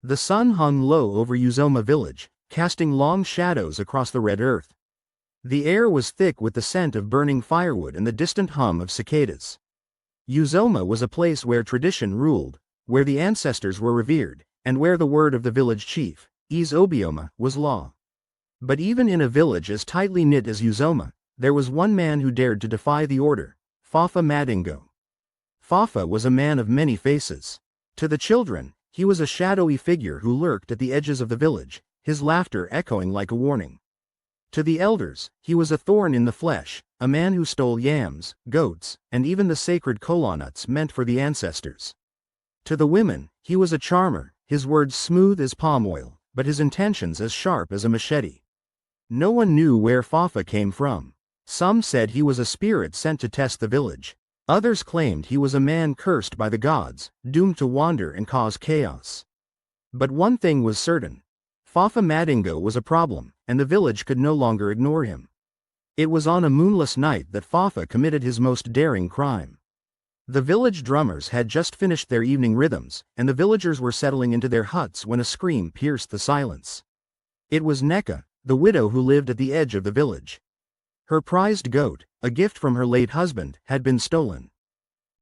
The sun hung low over Uzomavillage, casting long shadows across the red earth. The air was thick with the scent of burning firewood and the distant hum of cicadas. Uzoma was a place where tradition ruled, where the ancestors were revered, and where the word of the village chief, Obioma, was law. But even in a village as tightly knit as Uzoma, there was one man who dared to defy the order, Fafa Madingo. Fafa was a man of many faces. To the children, he was a shadowy figure who lurked at the edges of the village, his laughter echoing like a warning. To the elders, he was a thorn in the flesh, a man who stole yams, goats, and even the sacred kola nuts meant for the ancestors. To the women, he was a charmer, his words smooth as palm oil, but his intentions as sharp as a machete. No one knew where Fafa came from. Some said he was a spirit sent to test the village. Others claimed he was a man cursed by the gods, doomed to wander and cause chaos. But one thing was certain. Fafa Madingo was a problem, and the village could no longer ignore him. It was on a moonless night that Fafa committed his most daring crime. The village drummers had just finished their evening rhythms, and the villagers were settling into their huts when a scream pierced the silence. It was Neka, the widow who lived at the edge of the village. Her prized goat, a gift from her late husband, had been stolen.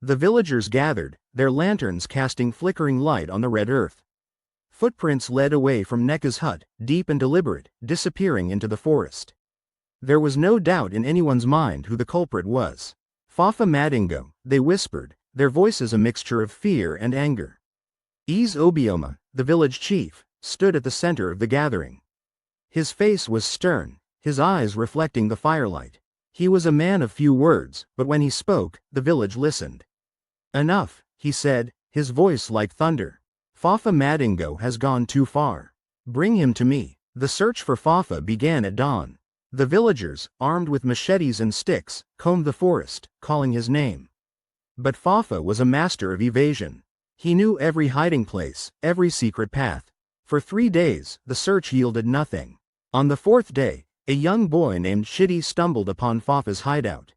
The villagers gathered, their lanterns casting flickering light on the red earth. Footprints led away from Neka's hut, deep and deliberate, disappearing into the forest. There was no doubt in anyone's mind who the culprit was. Fafa Madingo, they whispered, their voices a mixture of fear and anger. Obioma, the village chief, stood at the center of the gathering. His face was stern, his eyes reflecting the firelight. He was a man of few words, but when he spoke, the village listened. "Enough," he said, his voice like thunder. "Fafa Madingo has gone too far. Bring him to me." The search for Fafa began at dawn. The villagers, armed with machetes and sticks, combed the forest, calling his name. But Fafa was a master of evasion. He knew every hiding place, every secret path. For 3 days, the search yielded nothing. On the 4th day, a young boy named Shitty stumbled upon Fafa's hideout.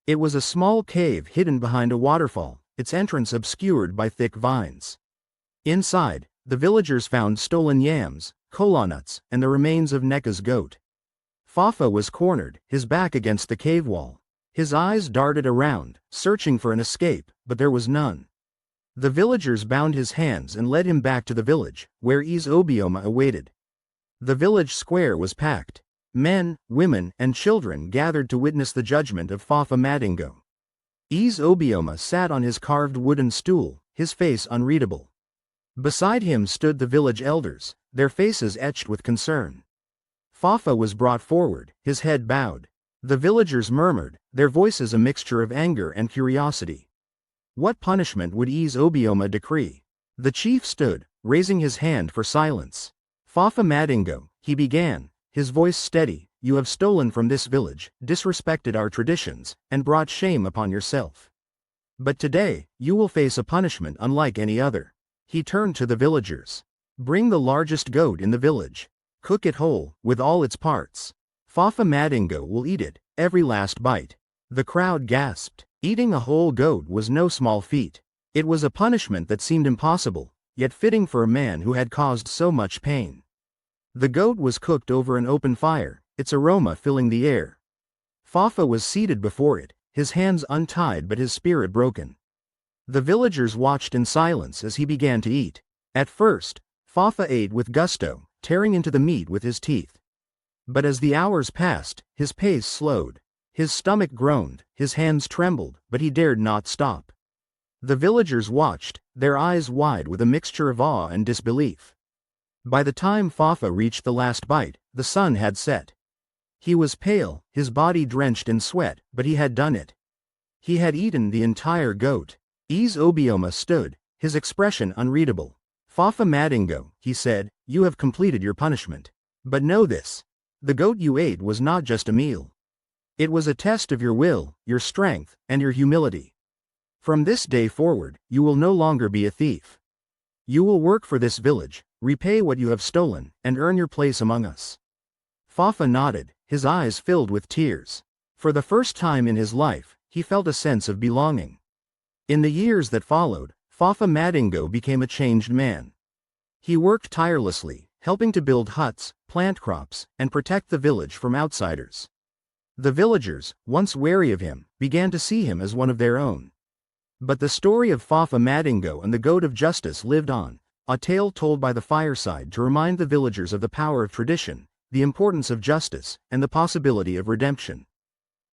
It was a small cave hidden behind a waterfall, its entrance obscured by thick vines. Inside, the villagers found stolen yams, kola nuts, and the remains of Neka's goat. Fafa was cornered, his back against the cave wall. His eyes darted around, searching for an escape, but there was none. The villagers bound his hands and led him back to the village, where Obioma awaited. The village square was packed. Men, women, and children gathered to witness the judgment of Fafa Madingo. Obioma sat on his carved wooden stool, his face unreadable. Beside him stood the village elders, their faces etched with concern. Fafa was brought forward, his head bowed. The villagers murmured, their voices a mixture of anger and curiosity. What punishment would Obioma decree? The chief stood, raising his hand for silence. "Fafa Madingo," he began, his voice steady, "you have stolen from this village, disrespected our traditions, and brought shame upon yourself. But today, you will face a punishment unlike any other." He turned to the villagers. "Bring the largest goat in the village. Cook it whole, with all its parts. Fafa Madingo will eat it, every last bite." The crowd gasped. Eating a whole goat was no small feat. It was a punishment that seemed impossible, yet fitting for a man who had caused so much pain. The goat was cooked over an open fire, its aroma filling the air. Fafa was seated before it, his hands untied but his spirit broken. The villagers watched in silence as he began to eat. At first, Fafa ate with gusto, tearing into the meat with his teeth. But as the hours passed, his pace slowed. His stomach groaned, his hands trembled, but he dared not stop. The villagers watched, their eyes wide with a mixture of awe and disbelief. By the time Fafa reached the last bite, the sun had set. He was pale, his body drenched in sweat, but he had done it. He had eaten the entire goat. Obioma stood, his expression unreadable. "Fafa Madingo," he said, "you have completed your punishment. But know this. The goat you ate was not just a meal. It was a test of your will, your strength, and your humility. From this day forward, you will no longer be a thief. You will work for this village, repay what you have stolen, and earn your place among us." Fafa nodded, his eyes filled with tears. For the first time in his life, he felt a sense of belonging. In the years that followed, Fafa Madingo became a changed man. He worked tirelessly, helping to build huts, plant crops, and protect the village from outsiders. The villagers, once wary of him, began to see him as one of their own. But the story of Fafa Madingo and the Goat of Justice lived on, a tale told by the fireside to remind the villagers of the power of tradition, the importance of justice, and the possibility of redemption.